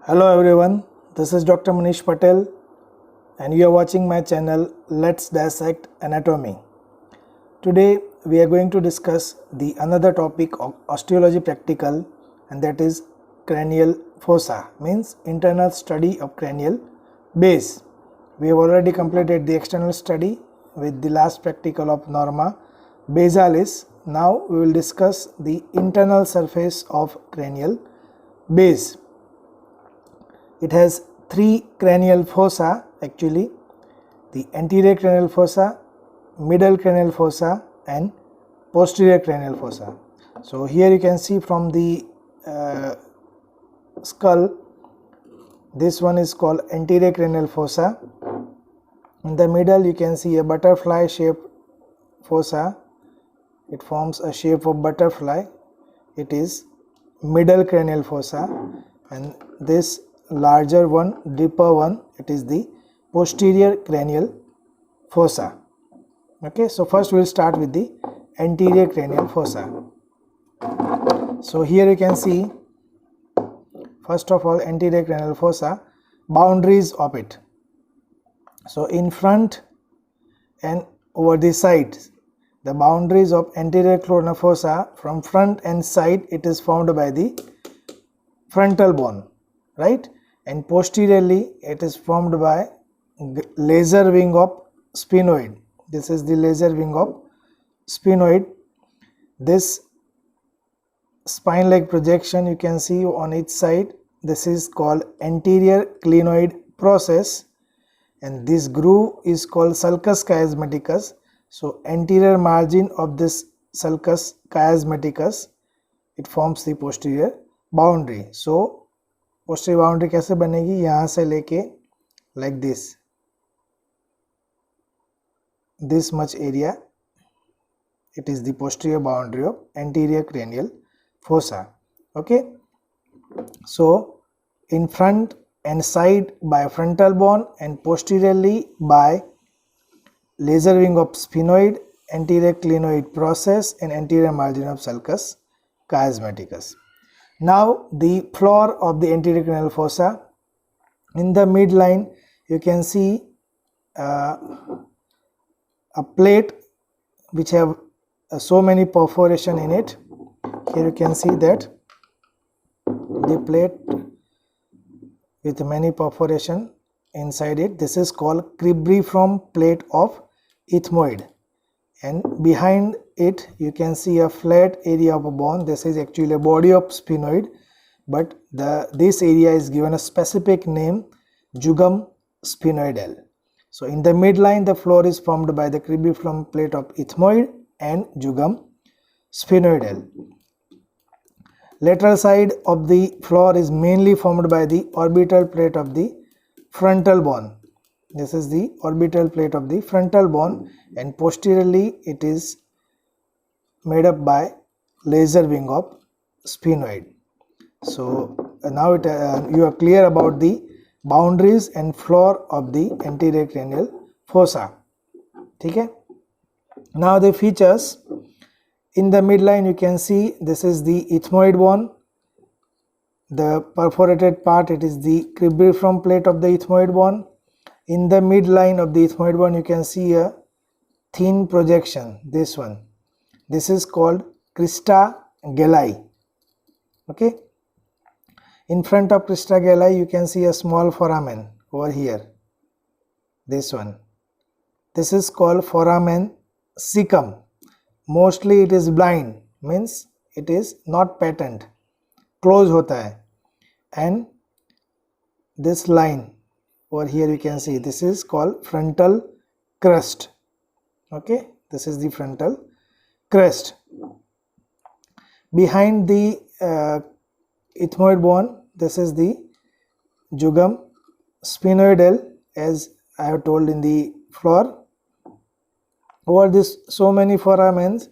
Hello everyone, this is Dr. Manish Patel and you are watching my channel Let's Dissect Anatomy. Today we are going to discuss the another topic of osteology practical, and that is cranial fossa, means internal study of cranial base. We have already completed the external study with the last practical of norma basalis. Now we will discuss the internal surface of cranial base. It has three cranial fossa actually: the anterior cranial fossa, middle cranial fossa and posterior cranial fossa. So here you can see from the skull, this one is called anterior cranial fossa. In the middle you can see a butterfly shaped fossa. It forms a shape of butterfly. It is middle cranial fossa, and this larger one, deeper one, it is the posterior cranial fossa. Okay, so first we will start with the anterior cranial fossa. So here you can see, first of all, anterior cranial fossa, boundaries of it. So in front and over the sides, the boundaries of anterior cranial fossa, from front and side, it is formed by the frontal bone, right? And posteriorly it is formed by laser wing of sphenoid. This is the laser wing of sphenoid. This spine-like projection you can see on each side, this is called anterior clinoid process, and this groove is called sulcus chiasmaticus. So anterior margin of this sulcus chiasmaticus, it forms the posterior boundary. So posterior boundary कैसे बनेगी, यहाँ से लेके like this much area, it is the posterior boundary of anterior cranial fossa. Okay, so in front and side by frontal bone and posteriorly by laser wing of sphenoid, anterior clinoid process and anterior margin of sulcus chiasmaticus. Now the floor of the anterior cranial fossa, in the midline you can see a plate which have so many perforation in it. Here you can see that the plate with many perforation inside it, this is called cribriform plate of ethmoid, and behind it you can see a flat area of a bone. This is actually a body of sphenoid, but this area is given a specific name, jugum sphenoidal. So in the midline the floor is formed by the cribriform plate of ethmoid and jugum sphenoidal. Lateral side of the floor is mainly formed by the orbital plate of the frontal bone. This is the orbital plate of the frontal bone, and posteriorly it is made up by laser wing of sphenoid. So now you are clear about the boundaries and floor of the anterior cranial fossa. Okay? Now the features. In the midline you can see this is the ethmoid bone. The perforated part, it is the cribriform plate of the ethmoid bone. In the midline of the ethmoid bone you can see a thin projection, this one. This is called crista galli. Okay. In front of crista galli you can see a small foramen over here, this one. This is called foramen cecum. Mostly it is blind, means it is not patent, close hota hai. And this line over here you can see, this is called frontal crest. Okay, this is the frontal crest. Behind the ethmoid bone, this is the jugum sphenoidal, as I have told in the floor. Over this so many foramens,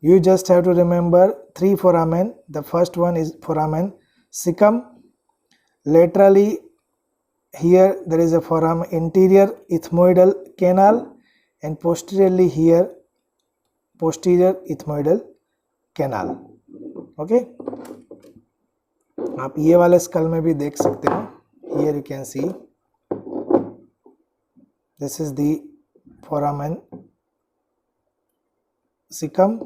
you just have to remember three foramen. The first one is foramen cecum. Laterally here there is a foramen anterior ethmoidal canal, and posteriorly here posterior ethmoidal canal. Okay, आप ये वाले school में भी देख सकते हो. Here you can see this is the foramen cecum.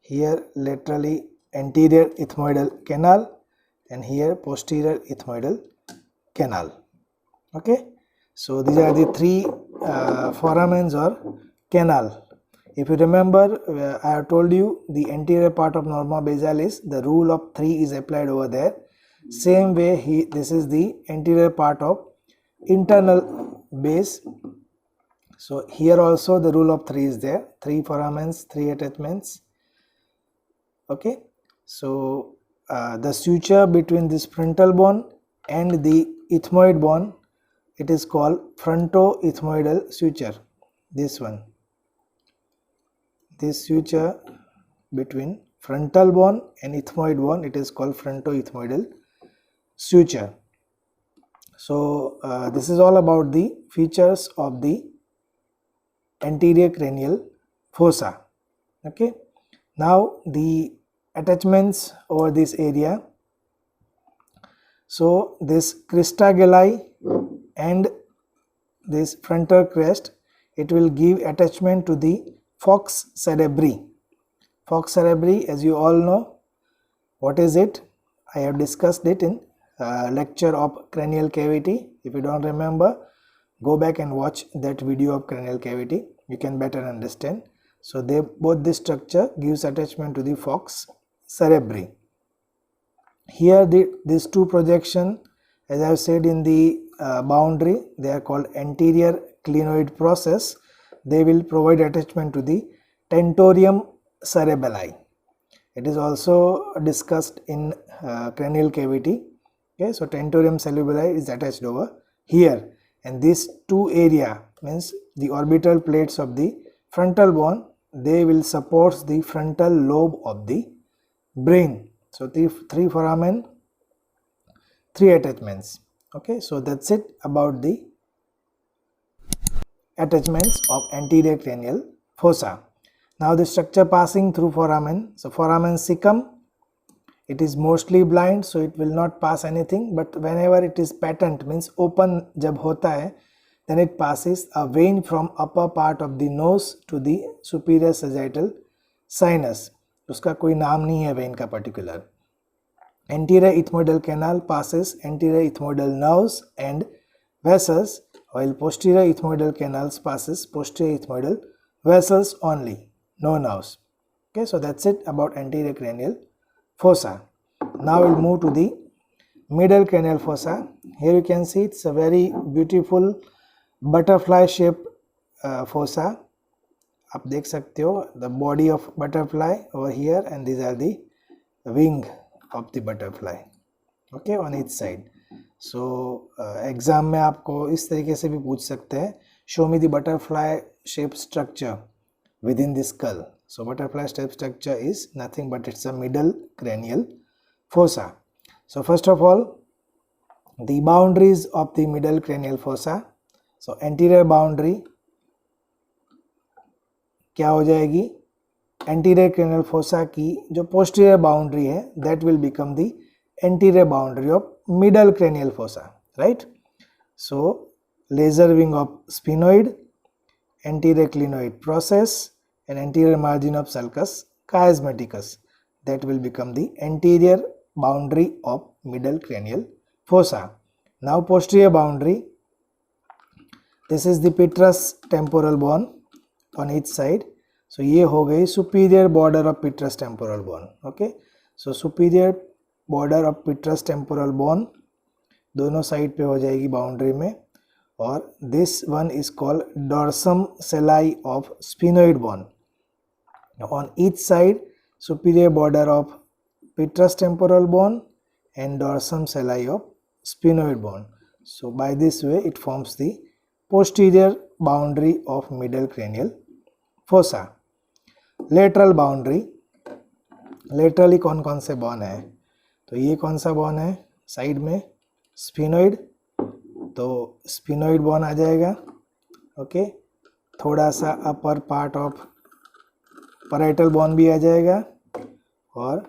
Here laterally anterior ethmoidal canal and here posterior ethmoidal canal. Okay, so these are the three foramens or canal. If you remember, I have told you the anterior part of norma basal is the rule of 3 is applied over there. Same way this is the anterior part of internal base. So here also the rule of 3 is there, 3 foramens, 3 attachments. Okay, so the suture between this frontal bone and the ethmoid bone, it is called frontoethmoidal suture. This one, this suture between frontal bone and ethmoid bone, it is called frontoethmoidal suture. So this is all about the features of the anterior cranial fossa. Okay, now the attachments over this area. So this crista galli and this frontal crest, it will give attachment to the falx cerebri. Falx cerebri, as you all know, what is it? I have discussed it in lecture of cranial cavity. If you don't remember, go back and watch that video of cranial cavity, you can better understand. So both this structure gives attachment to the falx cerebri. Here these two projection, as I have said in the boundary, they are called anterior clinoid process. They will provide attachment to the tentorium cerebelli. It is also discussed in cranial cavity. Okay, so tentorium cerebelli is attached over here, and these two area means the orbital plates of the frontal bone, they will support the frontal lobe of the brain. So three foramen, 3 attachments. Okay, so that's it about the attachments of anterior cranial fossa. Now the structure passing through foramen. So foramen cecum, it is mostly blind, so it will not pass anything, but whenever it is patent means open jab hota hai, then it passes a vein from upper part of the nose to the superior sagittal sinus. उसका कोई नाम नहीं है vein का particular. Anterior ethmoidal canal passes anterior ethmoidal nerves and vessels, while posterior ethmoidal canals passes posterior ethmoidal vessels only, no nerves. Okay, so that's it about anterior cranial fossa. Now we'll move to the middle cranial fossa. Here you can see it's a very beautiful butterfly shaped fossa. आप देख सकते हो the body of butterfly over here, and these are the wing of the butterfly. Okay, on each side. So exam में आपको इस तरीके से भी पूछ सकते हैं, show me the butterfly shaped structure within the skull. So butterfly shaped structure is nothing but it's a middle cranial fossa. So first of all, the boundaries of the middle cranial fossa. So anterior boundary क्या हो जाएगी, anterior cranial fossa की जो posterior boundary है, that will become the anterior boundary of middle cranial fossa, right? So laser wing of sphenoid, anterior clinoid process, and anterior margin of sulcus chiasmaticus, that will become the anterior boundary of middle cranial fossa. Now posterior boundary, this is the petrous temporal bone on each side. So ये हो गई superior border of petrous temporal bone. Okay, so superior border of petrous temporal bone दोनों side पे हो जाएगी boundary में, और this one is called dorsum celli of sphenoid bone. On each side superior border of petrous temporal bone and dorsum celli of sphenoid bone. So by this way it forms the posterior boundary of middle cranial fossa. Lateral boundary, laterally कौन कौन से बॉन है, तो ये कौन सा बॉन है side में, स्फिनोइड, तो स्फिनोइड बॉन आ जाएगा. ओके, थोड़ा सा अपर पार्ट ऑफ पैराइटल बॉन भी आ जाएगा, और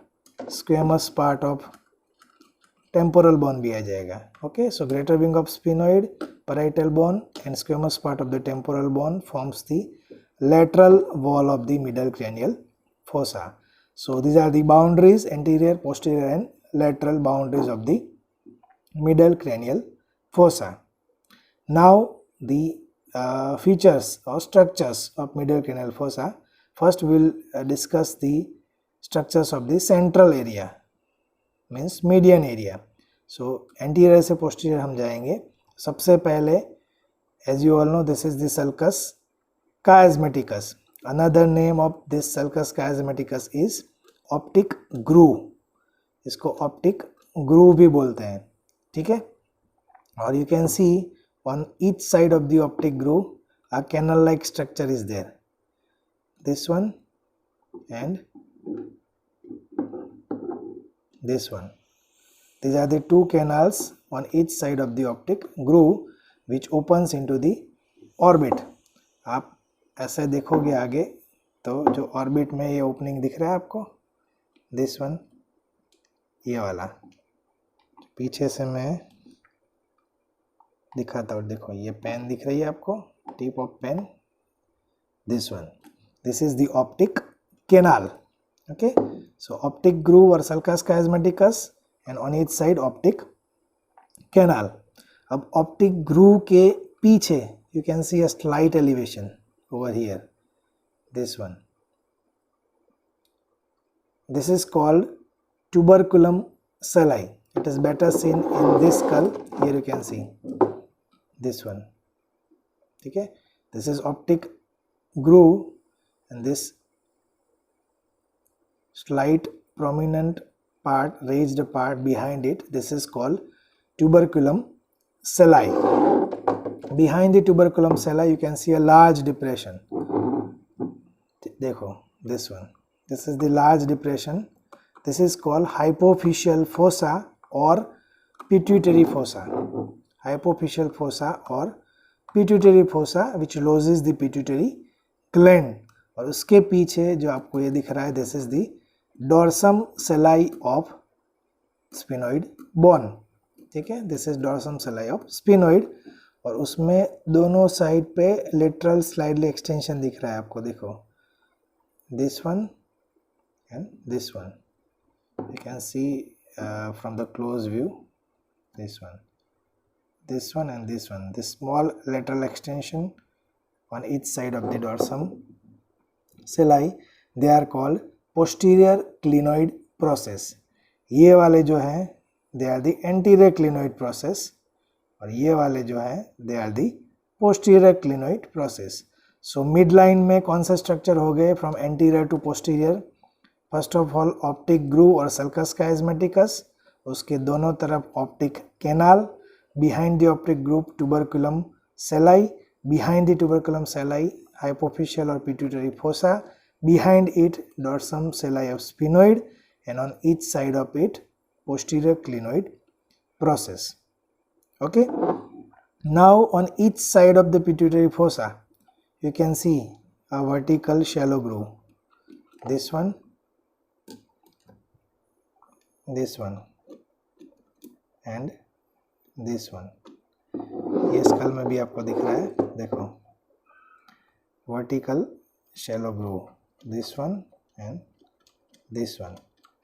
squamous part of temporal bone भी आ जाएगा. Okay, so greater wing of sphenoid, parietal bone and squamous part of the temporal bone forms the lateral wall of the middle cranial fossa. So these are the boundaries, anterior, posterior and lateral boundaries of the middle cranial fossa. Now the features or structures of middle cranial fossa. First we will discuss the structures of the central area, means median area. So anterior से posterior हम जाएंगे. सबसे पहले, as you all know, this is the sulcus chiasmaticus. Another name of this sulcus chiasmaticus is optic groove. इसको optic groove भी बोलते हैं. ठीक है. और you can see on each side of the optic groove a canal like structure is there. This one and this one. These are the two canals on each side of the optic groove which opens into the orbit. आप ऐसे देखोगे आगे तो जो orbit में ये opening दिख रहा है आपको, दिस वन, ये वाला. पीछे से मैं दिखाता हूँ. देखो ये पेन दिख रही है आपको, tip of pen, this one. This is the optic canal. Okay, so optic groove और sulcus chiasmaticus and on each side optic canal. अब optic groove के पीछे you can see a slight elevation over here, this one. This is called tuberculum celli. It is better seen in this skull. Here you can see this one. ठीक है, this is optic groove and this slight prominent part, raised part behind it, this is called tuberculum celli. Behind the tuberculum celli you can see a large depression. देखो, this one, this is the large depression. This is called hypophyseal fossa or pituitary fossa. Hypophyseal fossa or pituitary fossa which loses the pituitary gland. और उसके पीछे जो आपको ये दिख रहा है, this is the dorsum celli of sphenoid bone. ठीक है, this is dorsum celli of sphenoid. और उसमें दोनों साइड पे lateral slightly extension दिख रहा है आपको. देखो, this one and this one. You can see from the close view, this one and this one. This small lateral extension on each side of the dorsum celli, they are called posterior clinoid process. ये वाले जो हैं they are the anterior clinoid process और ये वाले जो हैं they are the posterior clinoid process. So midline में कौन सा स्ट्रक्चर हो गए from anterior to posterior? First of all optic groove और sulcus chiasmaticus, उसके दोनों तरफ optic canal, behind the optic groove tuberculum celli, behind the tuberculum celli hypophyseal or pituitary fossa, behind it dorsum celli of sphenoid and on each side of it posterior clinoid process. Okay, now on each side of the pituitary fossa you can see a vertical shallow groove. This one and this one. ये skull में भी आपको दिख रहा है. देखो, vertical shallow groove, this one and this one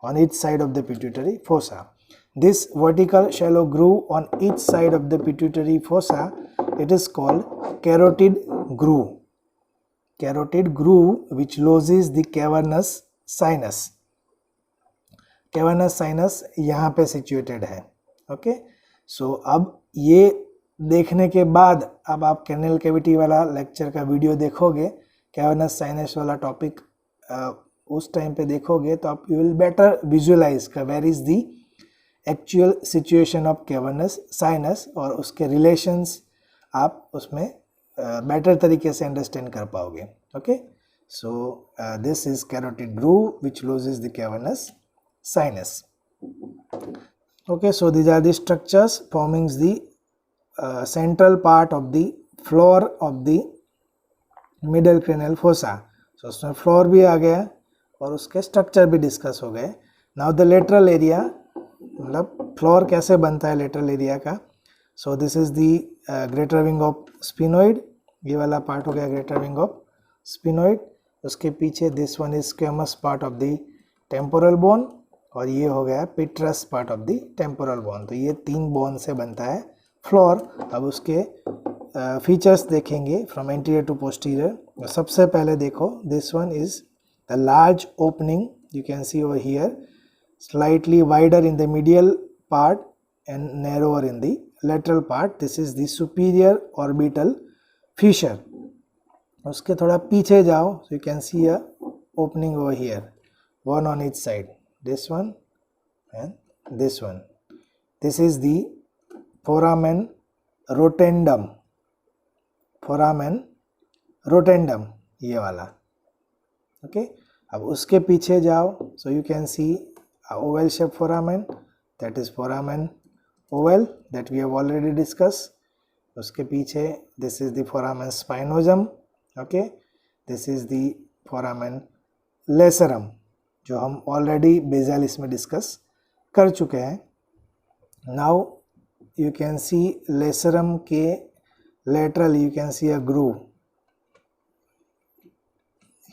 on each side of the pituitary fossa. This vertical shallow groove on each side of the pituitary fossa, it is called carotid groove. Carotid groove which loses the cavernous sinus. Cavernous sinus यहाँ पे situated है. Okay, सो अब ये देखने के बाद अब आप कैनल कैविटी वाला लेक्चर का वीडियो देखोगे, कैवर्नस साइनस वाला टॉपिक उस टाइम पे देखोगे तो आप यू विल बेटर विजुअलाइज का where is the actual situation of cavernous sinus और उसके रिलेशंस आप उसमें बेटर तरीके से अंडरस्टैंड कर पाओगे. Okay, so this is carotid groove which loses the cavernous sinus. Okay, so these are the structures forming the central part of the floor of the middle cranial fossa. So उसमें floor भी आ गया और उसके structure भी discuss हो गए. Now the lateral area, मतलब floor कैसे बनता है लेटरल एरिया का. सो this is the greater wing of sphenoid. ये वाला पार्ट हो गया ग्रेटर विंग ऑफ स्पिनोइड. उसके पीछे this one is squamous part of the temporal bone, और ये हो गया petrous part of the temporal bone. तो ये 3 बोन से बनता है फ्लोर. अब उसके फीचर्स देखेंगे फ्रॉम एंटीरियर टू पोस्टीरियर. सबसे पहले देखो, this one is the large opening, you can see over here, slightly wider in the medial part and narrower in the lateral part. This is the superior orbital fissure. उसके थोड़ा पीछे जाओ, so you can see a opening over here, one on each side, this one and this one. This is the foramen rotundum, foramen rotundum, ये वाला. Okay, अब उसके पीछे जाओ, so you can see oval shaped foramen, that is foramen oval that we have already discussed. उसके पीछे this is the foramen spinosum. Okay, this is the foramen lacerum जो हम already besalis में discuss कर चुके हैं. Now you can see lacerum के lateral you can see a groove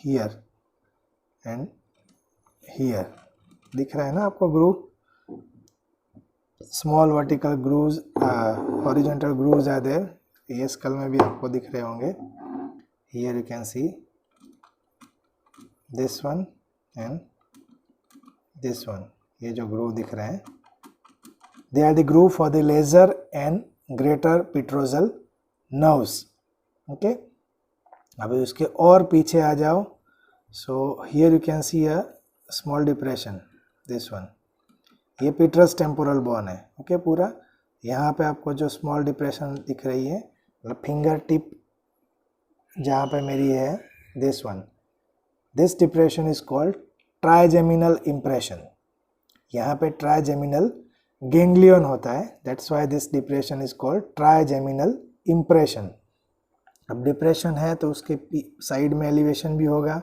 here and here. दिख रहा है ना आपको groove. Small vertical grooves, horizontal grooves are there. ये स्कल में भी आपको दिख रहे होंगे. Here you can see this one and this one. ये जो ग्रूव दिख रहे हैं, they are the groove for the lesser and greater petrosal nerves. Okay, अभी उसके और पीछे आ जाओ. So here you can see a small depression, this one. ये पिट्रस टेम्पोरल बोन है. ओके, पूरा यहाँ पे आपको जो स्मॉल डिप्रेशन दिख रही है, मतलब फिंगर टिप जहाँ पे मेरी है, this one, this depression is called trigeminal impression. यहाँ पे ट्राइजेमिनल गेंग्लियन होता है, that's why this depression is called trigeminal impression. अब डिप्रेशन है तो उसके साइड में एलिवेशन भी होगा.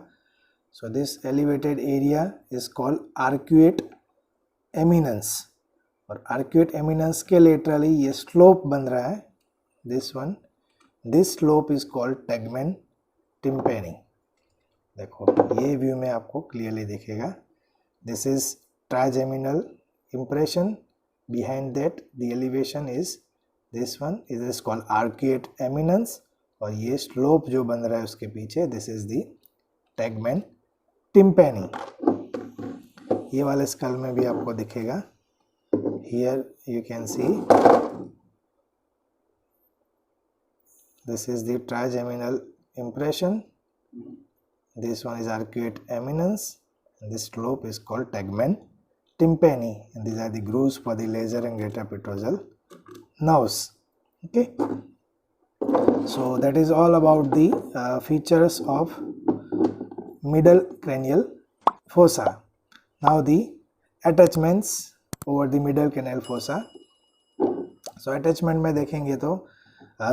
So this elevated area is called arcuate eminence, और arcuate eminence के laterally ये slope बन रहा है, this one. This slope is called tegmen tympani. देखो ये व्यू में आपको clearly दिखेगा. This is trigeminal impression. Behind that the elevation is this one. It is called arcuate eminence, और ये slope जो बन रहा है उसके पीछे, this is the tegmen टिम्पैनी. ये वाले स्कल में भी आपको दिखेगा. Here you can see this is the trigeminal impression, this one is arcuate eminence, this slope is called tegmen tympani, and these are the grooves for the laser and greater petrosal nerves. Okay, so that is all about the features of middle cranial fossa. Now the attachments over the middle cranial fossa. So attachment में देखेंगे तो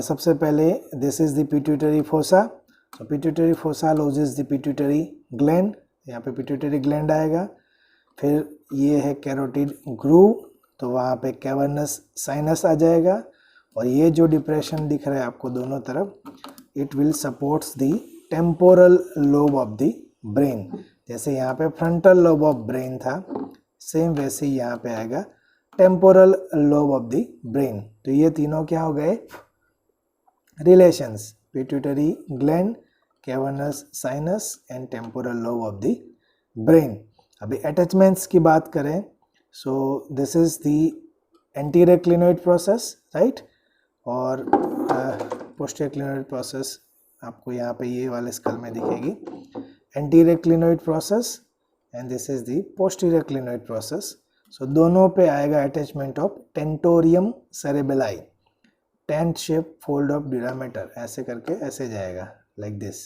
सबसे पहले this is the pituitary fossa. So pituitary fossa loses the pituitary gland. यहाँ पे pituitary gland आएगा. फिर ये है carotid groove, तो वहाँ पे cavernous sinus आ जाएगा. और ये जो डिप्रेशन दिख रहा है आपको दोनों तरफ, it will supports the temporal lobe of the brain. जैसे यहाँ पे फ्रंटल लोब ऑफ ब्रेन था, सेम वैसे ही यहाँ पे आएगा temporal lobe of the brain. तो ये तीनों क्या हो गए relations, pituitary gland, cavernous sinus and temporal lobe of the brain. अभी अटैचमेंट्स की बात करें, सो this is the anterior clinoid process, right, और पोस्टीरियर क्लिनोइड प्रोसेस आपको यहाँ पे ये वाले स्कल में दिखेगी. Anterior clinoid process and this is the posterior clinoid process. So दोनों पे आएगा attachment of tentorium cerebelli, tent shape fold of dura mater, ऐसे करके ऐसे जाएगा like this.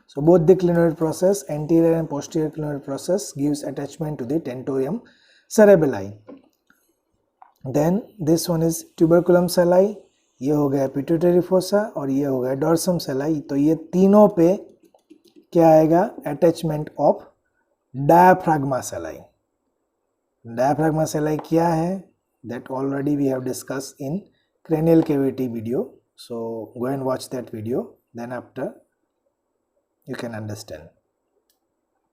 So both the clinoid process, anterior and posterior clinoid process gives attachment to the tentorium cerebelli. Then this one is tuberculum sellae, ये हो गया pituitary fossa और ये हो गया डॉर्सम सेलाई. तो ये तीनों पे क्या आएगा अटैचमेंट ऑफ डायाफ्राग्मा सेलाई. डायफ्रागमा सेलाई क्या है, that already we have discussed in cranial cavity video, so go and watch that video, then after you can understand.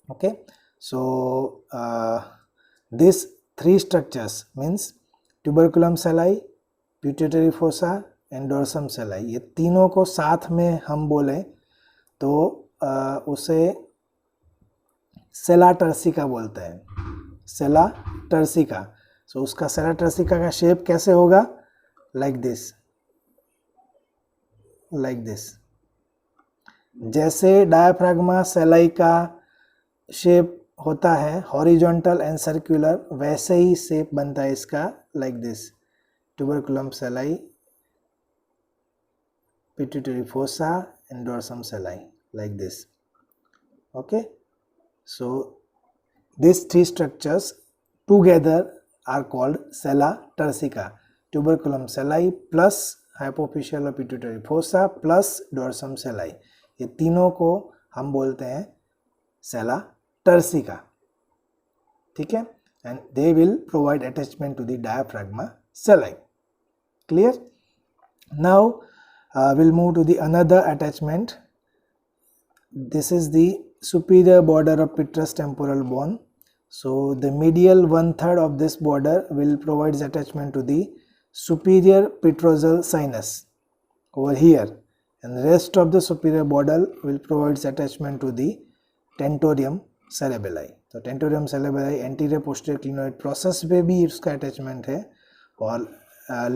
Okay, so these three structures means tuberculum सेलाई, pituitary fossa and dorsum सेलाई, ये तीनों को साथ में हम बोले तो उसे सेला turcica बोलते हैं, सेला टर्सिका. सो उसका सेला टर्सिका का शेप कैसे होगा, लाइक दिस, लाइक दिस. जैसे डायफ्रागमा सेलाई का शेप होता है हॉरिजॉन्टल एंड सर्कुलर, वैसे ही शेप बनता है इसका, like this. Tuberculum sellae, pituitary fossa and dorsum sellae, like this. Okay, so these three structures together are called sella turcica. Tuberculum sellae plus hypophyseal or pituitary fossa plus dorsum sellae, ये तीनों को हम बोलते हैं sella turcica. ठीक है, and they will provide attachment to the diaphragma sellae. Clear? Now we'll move to the another attachment. This is the superior border of petrous temporal bone. So the medial 1/3 of this border will provide attachment to the superior petrosal sinus over here, and the rest of the superior border will provide attachment to the tentorium cerebelli. तो tentorium cerebelli anterior posterior clinoid process पे भी इसका attachment है, और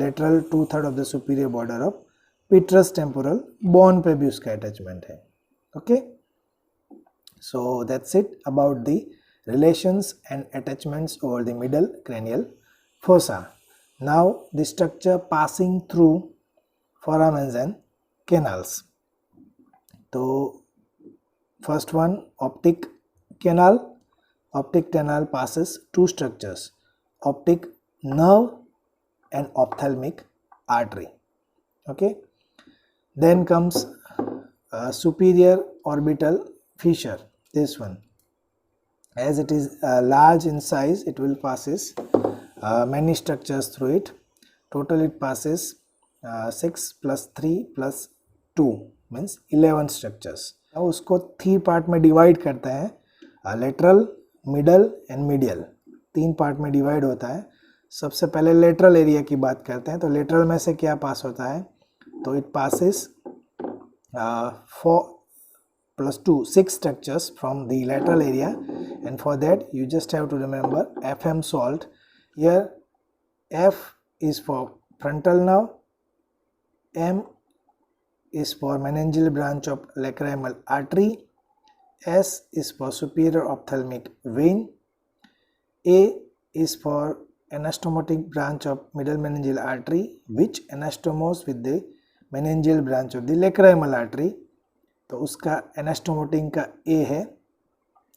lateral 2/3 of the superior border of petrous temporal bone पे भी उसका attachment है. Okay, so that's it about the relations and attachments over the middle cranial fossa. Now the structure passing through foramens and canals. So first one, optic canal. Optic canal passes two structures, optic nerve and ophthalmic artery. Okay, then comes superior orbital fissure, this one. As it is large in size, it will passes many structures through it. Total it passes 6 plus 3 plus 2 means 11 structures. अब उसको 3 part में divide करते हैं, lateral, middle and medial. 3 part में divide होता है. सबसे पहले लेटरल एरिया की बात करते हैं. तो लेटरल में से क्या पास होता है, तो it passes 4 plus 2, 6 structures from the lateral area, and for that you just have to remember FM salt. Here F is for frontal nerve, M is for meningeal branch of lacrimal artery, S is for superior ophthalmic vein, A is for anastomotic branch of middle meningeal artery which anastomose with the meningeal branch of the lacrimal artery. तो उसका एनास्टोमोटिंग का A है,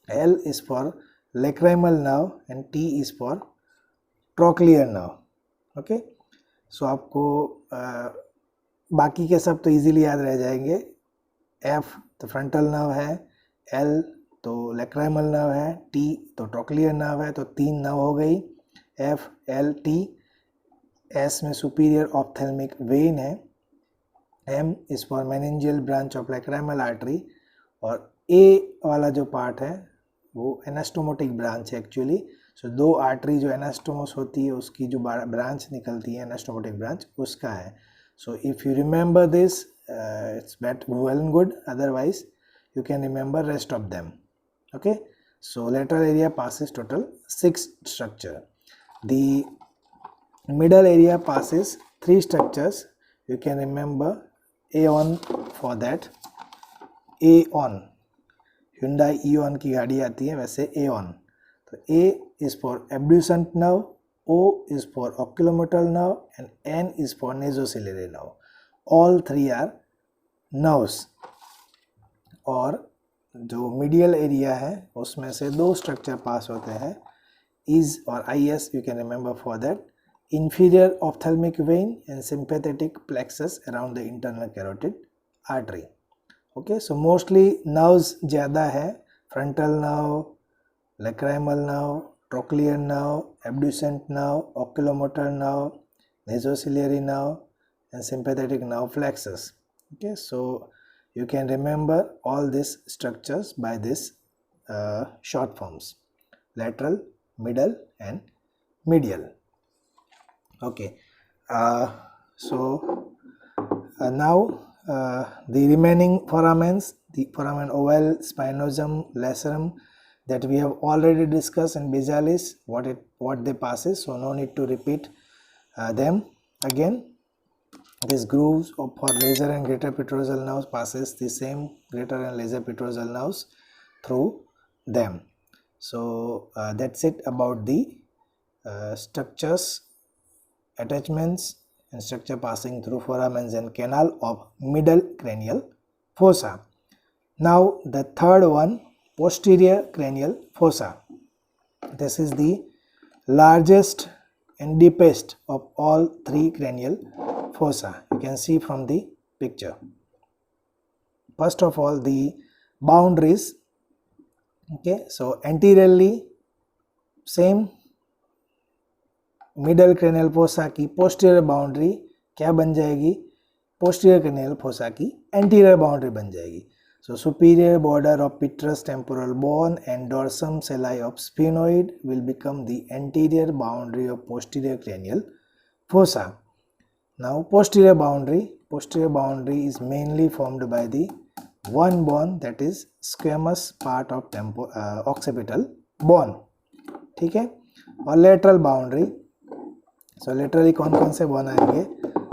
L is for lacrimal nerve and T is for trochlear nerve. Okay, so आपको बाकी के सब तो easily याद रह जाएंगे. F तो फ्रंटल नर्व है, L तो लेक्राइमल नर्व है, T तो ट्रोक्लियर नर्व है. तो 3 नर्व हो गई, F L T. S में सुपीरियर ऑप्थेल्मिक वेन है, M is for meningeal branch of lacrimal artery, और A वाला जो पार्ट है वो एनास्टोमोटिक ब्रांच है एक्चुअली. सो 2 आर्टरी जो एनास्टोमोस होती है उसकी जो ब्रांच निकलती है एनास्टोमोटिक ब्रांच उसका है. So if you remember this it's bet well and good, otherwise you can remember rest of them. Okay, so lateral area passes total 6 structure. The middle area passes 3 structures. You can remember A1 for that. A1 Hyundai Eon की गाड़ी आती है वैसे A1. तो A is for abducent nerve, O is for oculomotor nerve and N is for nasociliary nerve. All 3 are nerves. और जो medial area है उसमें से 2 स्ट्रक्चर पास होते हैं, is और IS you can remember for that. Inferior ophthalmic vein and sympathetic plexus around the internal carotid artery. Okay, so mostly nerves ज़्यादा है, frontal nerve, lacrimal nerve, trochlear nerve, abducent nerve, oculomotor nerve, nasociliary nerve, and sympathetic nerve plexus. Okay, so you can remember all these structures by this short forms: lateral, middle, and medial. Okay, so now the remaining foramens, the foramen ovale, spinosum, lacerum, that we have already discussed in Bezalis, what they passes, so no need to repeat them again. These grooves for laser and greater petrosal nerves passes the same greater and lesser petrosal nerves through them. So that's it about the structures, attachments, and structure passing through foramens and canal of middle cranial fossa. Now the third one, posterior cranial fossa. This is the largest and deepest of all three cranial fossa. You can see from the picture. First of all, the boundaries. Okay, so anteriorly same middle cranial fossa की posterior boundary क्या बन जाएगी, posterior cranial fossa की anterior boundary बन जाएगी. So superior border of petrous temporal bone and dorsum sellae of sphenoid will become the anterior boundary of posterior cranial fossa. Now posterior boundary is mainly formed by the one bone, that is squamous part of occipital bone. ठीक है, और lateral boundary. सो laterally कौन कौन से bone आएंगे,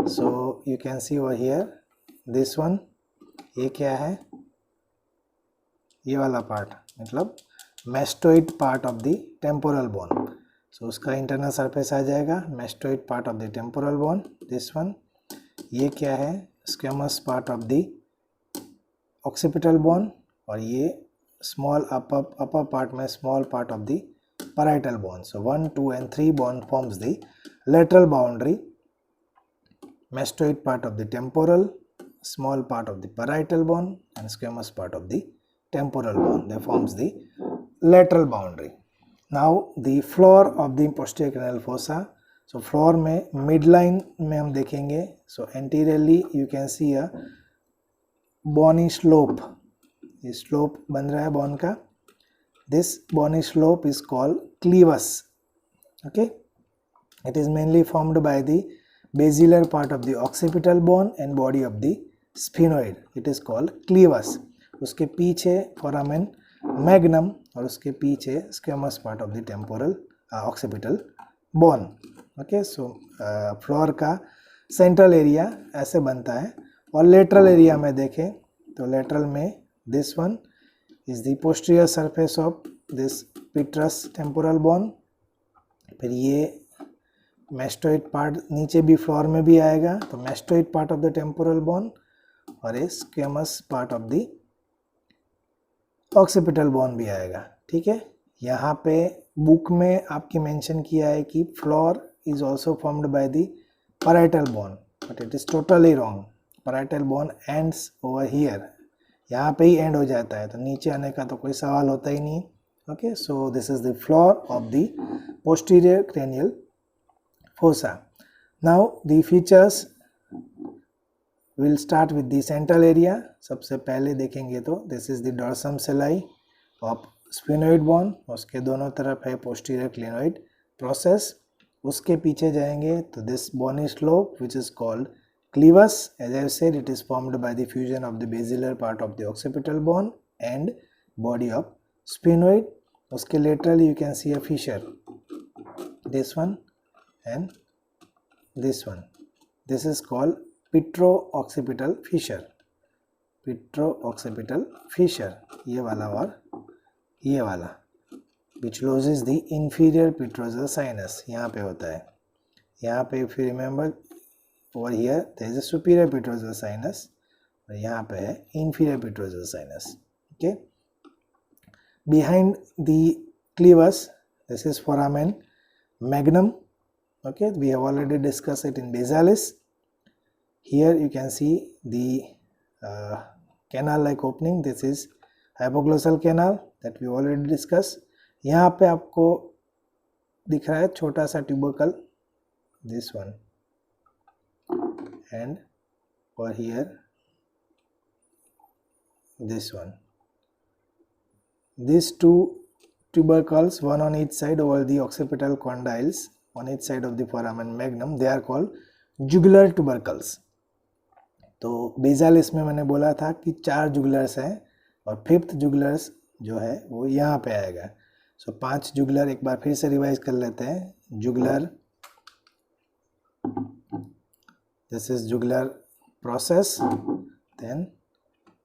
so you can see over here this one. ये क्या है, ये वाला पार्ट मतलब mastoid part of the temporal bone. So उसका इंटरनल सरफेस आ जाएगा mastoid part of the temporal bone. This one, ये क्या है, squamous part of the occipital bone, और ये स्मॉल अपर पार्ट में small part of the parietal bone. So 1, 2 and 3 bone forms the lateral boundary. Mastoid part of the temporal, small part of the parietal bone, and squamous part of the temporal bone. That forms the lateral boundary. Now the floor of the posterior cranial fossa. So floor में midline में हम देखेंगे. So anteriorly you can see a bony slope. ये slope बन रहा है bone का. This bony slope is called clevus. Okay, it is mainly formed by the basilar part of the occipital bone and body of the sphenoid. It is called clevus. उसके पीछे foramen magnum और उसके पीछे squamous part of the temporal occipital bone. Okay, so floor का central area ऐसे बनता है. और lateral area में देखें तो lateral में this one is the posterior surface of this petrous temporal bone. फिर ये mastoid part नीचे भी फ्लोर में भी आएगा, तो mastoid part of the temporal bone और ये squamous part of the occipital bone भी आएगा. ठीक है, यहाँ पे बुक में आपकी मेंशन किया है कि floor is also formed by the parietal bone, but it is totally wrong. Parietal bone ends over here. यहाँ पे ही एंड हो जाता है, तो नीचे आने का तो कोई सवाल होता ही नहीं. Okay, so this is the floor of the posterior cranial fossa. Now the features will start with the central area. सबसे पहले देखेंगे तो this is the dorsum sellae of sphenoid bone, उसके दोनों तरफ है पोस्टीरियर क्लिनोइड प्रोसेस. उसके पीछे जाएंगे तो this bony slope which is called clevus. As I said, it is formed by the fusion of the basilar part of the occipital bone and body of sphenoid. उसके laterally you can see a fissure, this one and this one. This is called petro-occipital fissure. Petro-occipital fissure, ये वाला और ये वाला, which loses the inferior petrosal sinus. यहाँ पे होता है. यहाँ पे if you remember, over here there is a superior petrosal sinus और यहाँ पे है inferior petrosal sinus. Okay, behind the clevus this is foramen magnum. Okay, we have already discussed it in Bezalis. Here you can see the canal like opening. This is hypoglossal canal that we already discussed. यहाँ पे आपको दिख रहा है छोटा सा tubercle, this one, and over here this one. These two tubercles, one on each side over the occipital condyles on each side of the foramen magnum, they are called jugular tubercles. तो बेजालिस में मैंने बोला था कि 4 जुगुलर्स हैं और 5th जुगुलर्स जो है वो यहाँ पे आएगा. सो 5 जुगुलर एक बार फिर से रिवाइज कर लेते हैं. Jugular, this is jugular process, then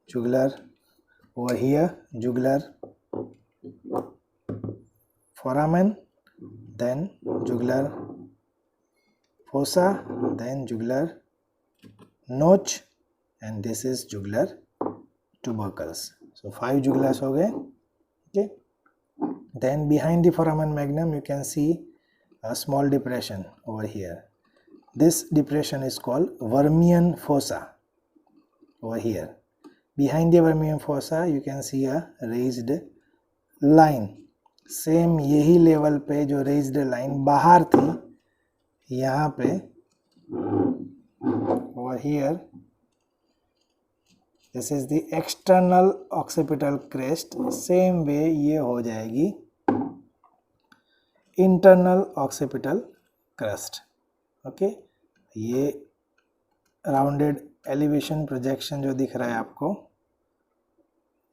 jugular over here, jugular foramen, then jugular fossa, then jugular notch, and this is jugular tubercles. So 5 jugulars हो गए. Okay, then behind the foramen magnum you can see a small depression over here. This depression is called Vermian fossa. Over here, behind the Vermian fossa, you can see a raised line. Same यही level पे जो raised line बाहर थी, यहाँ पे over here, this is the external occipital crest. Same way ये हो जाएगी internal occipital crest. ओके, ये राउंडेड एलिवेशन प्रोजेक्शन जो दिख रहा है आपको,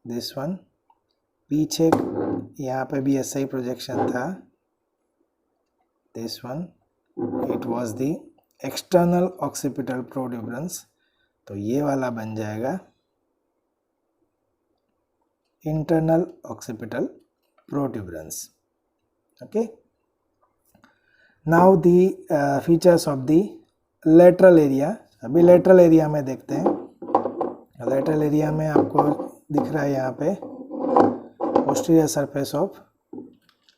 दिस वन, पीछे यहाँ पे भी ऐसा ही प्रोजेक्शन था, this one, it was the external occipital protuberance. तो ये वाला बन जाएगा internal occipital protuberance. Okay, now the features of the lateral area. अभी लेटरल एरिया में देखते हैं. लेटरल एरिया में आपको दिख रहा है यहाँ पे posterior surface of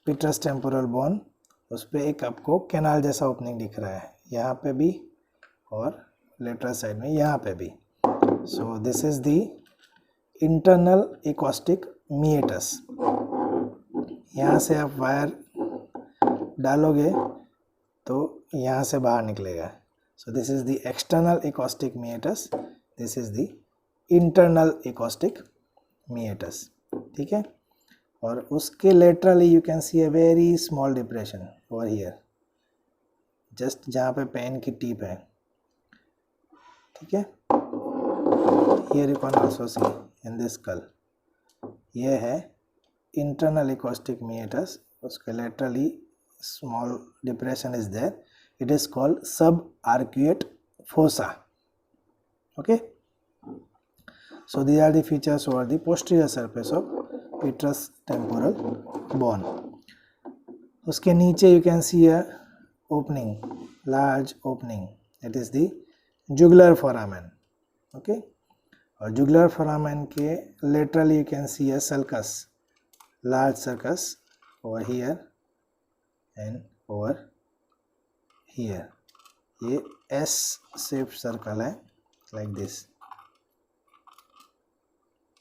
petrous temporal bone, उस पर एक आपको कैनाल जैसा ओपनिंग दिख रहा है, यहाँ पे भी और लेटरल साइड में यहाँ पे भी. So this is the internal acoustic meatus. यहाँ से आप वायर डालोगे तो यहाँ से बाहर निकलेगा. So this is the external acoustic meatus, this is the internal acoustic meatus. ठीक है, और उसके laterally you can see a very small depression over here, just जहाँ पे पेन की टिप है. ठीक है, here you can also see in this skull, ये है इंटरनल एकॉस्टिक मीएटस, उसके laterally small depression is there. It is called subarcuate fossa. Okay, so these are the features over the posterior surface of petrous temporal bone. उसके नीचे you can see a opening, large opening, it is the jugular foramen. Okay, और jugular foramen के laterally you can see a sulcus, large sulcus over here and over here. ये S shaped circle है, like this.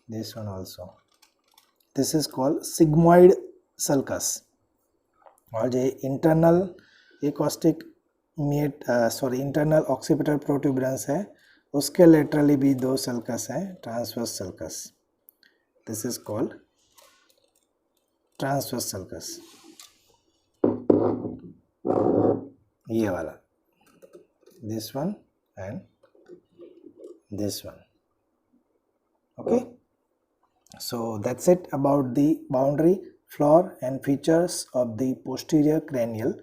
This one also. This is called sigmoid sulcus. और ये internal acoustic internal occipital protuberance है, उसके laterally भी 2 sulcus हैं, transverse sulcus. This is called transverse sulcus. ये वाला, this one and this one. Okay, so that's it about the boundary, floor and features of the posterior cranial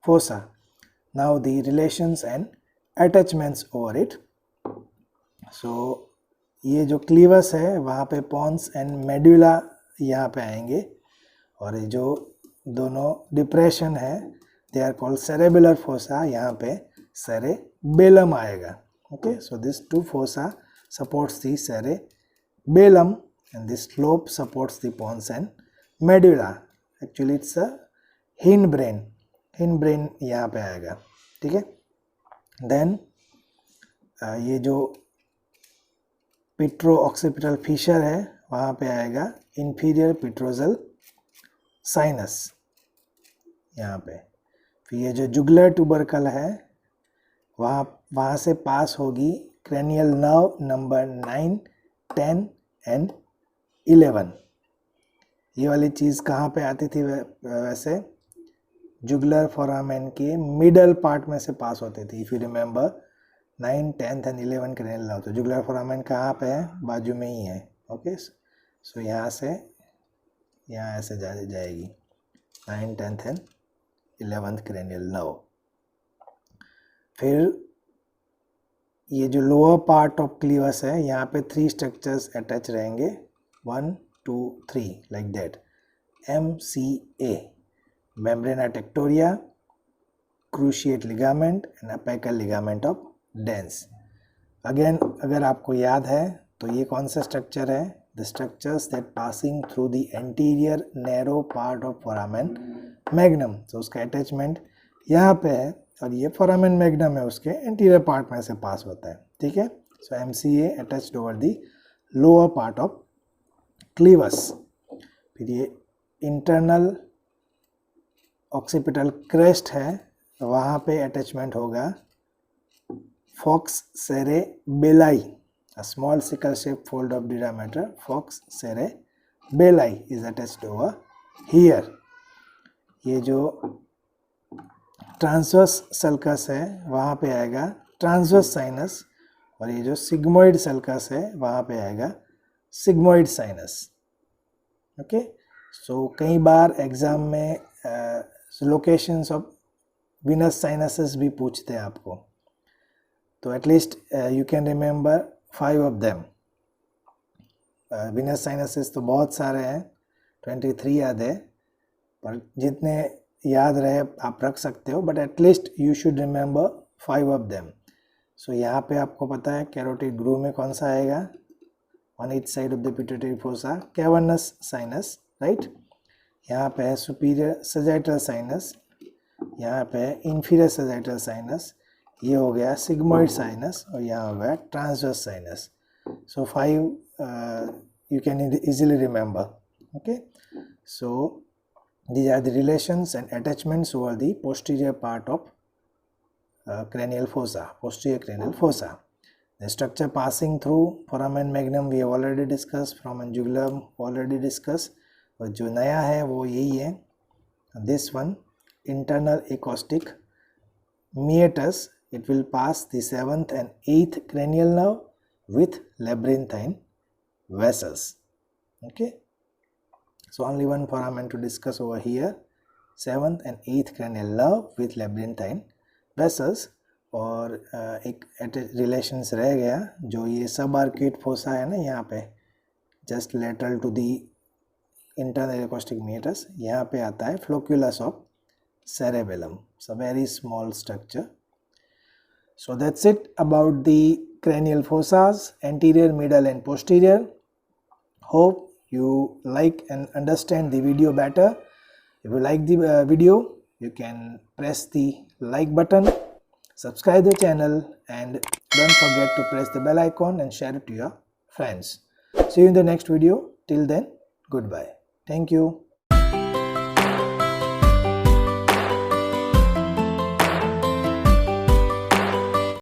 fossa. Now the relations and attachments over it. So ये जो क्लीवस है वहाँ पे pons and medulla यहाँ पे आएंगे, और ये जो दोनों डिप्रेशन है they are called cerebellar fossa, यहाँ पे cerebellum आएगा. Okay, so this 2 fossa supports the cerebellum and this lobe supports the pons and medulla. Actually it's a hindbrain यहाँ पे आएगा. ठीक है, then ये जो पिट्रो-ऑक्सीपिटल फिशर है वहाँ पे आएगा inferior petrosal sinus यहाँ पे. फिर ये जो जुगुलर ट्यूबरकल है वहाँ से पास होगी क्रेनियल नर्व नंबर 9, 10 एंड 11। ये वाली चीज़ कहाँ पे आती थी? वैसे जुगुलर फोरामेन के मिडल पार्ट में से पास होती थी। If you remember 9, 10 and 11 cranial nerve, तो जुगुलर फोरामेन कहाँ पे है? बाजू में ही है। ओके, सो यहाँ से यहाँ ऐसे जाएगी 9, 10 एंड 11th क्रेनियल नर्व। फिर ये जो लोअर पार्ट ऑफ क्लीवस है, यहाँ पे 3 स्ट्रक्चर्स अटैच रहेंगे, 1, 2, 3 like that. MCA, membrana tectoria, cruciate ligament and apical ligament of dens. Again अगर आपको याद है तो ये कौन सा स्ट्रक्चर है? The structures that passing through the anterior narrow part of foramen magnum. तो उसका अटैचमेंट यहाँ पे है और ये फोरामेन मैग्नम है, उसके एंटीरियर पार्ट में से पास होता है। ठीक है, so MCA attached over the lower part of clivus. फिर ये इंटरनल ऑक्सीपिटल क्रेस्ट है, वहाँ पे अटैचमेंट होगा falx cerebelli, a small sickle shaped fold of durameter fox cerebelli is attached over here। ये जो ट्रांसवर्स सल्कस है वहाँ पे आएगा ट्रांसवर्स साइनस, और ये जो सिग्मोइड सल्कस है वहाँ पे आएगा सिग्मोइड साइनस। ओके, सो कई बार एग्जाम में लोकेशंस ऑफ विनस साइनसेस भी पूछते हैं आपको, तो at least you can remember 5 of them. Venus sinuses तो बहुत सारे हैं, 23 याद है, पर जितने याद रहे आप रख सकते हो, but at least you should remember 5 of them. So यहाँ पे आपको पता है कैरोटिड ग्रूव में कौन सा आएगा? On each side of the pituitary fossa cavernous sinus, right. यहाँ पे है सुपीरियर सजाइटल साइनस, यहाँ पे है इंफीरियर सजाइटल साइनस, ये हो गया सिग्मोइड साइनस, और यहाँ हो गया transverse sinus. So 5 you can easily remember. Okay, so these are the relations and attachments over the posterior part of cranial fossa, posterior cranial fossa. The structure passing through foramen magnum we have already discussed, foramen jugulum already discussed, और जो नया है वो यही है, this one internal acoustic meatus, it will pass the 7th and 8th cranial nerve with labyrinthine vessels. Okay, so only one foramen to discuss over here, 7th and 8th cranial nerve with labyrinthine vessels। और एक relations रह गया जो ये सब arcuate fossa है ना, यहाँ पे just lateral to the internal acoustic meatus, यहाँ पे आता है flocculus of cerebellum, so very small structure। So that's it about the cranial fossas, anterior, middle and posterior. Hope you like and understand the video better. If you like the video, you can press the like button, subscribe the channel, and don't forget to press the bell icon and share it to your friends. See you in the next video. Till then, goodbye. Thank you.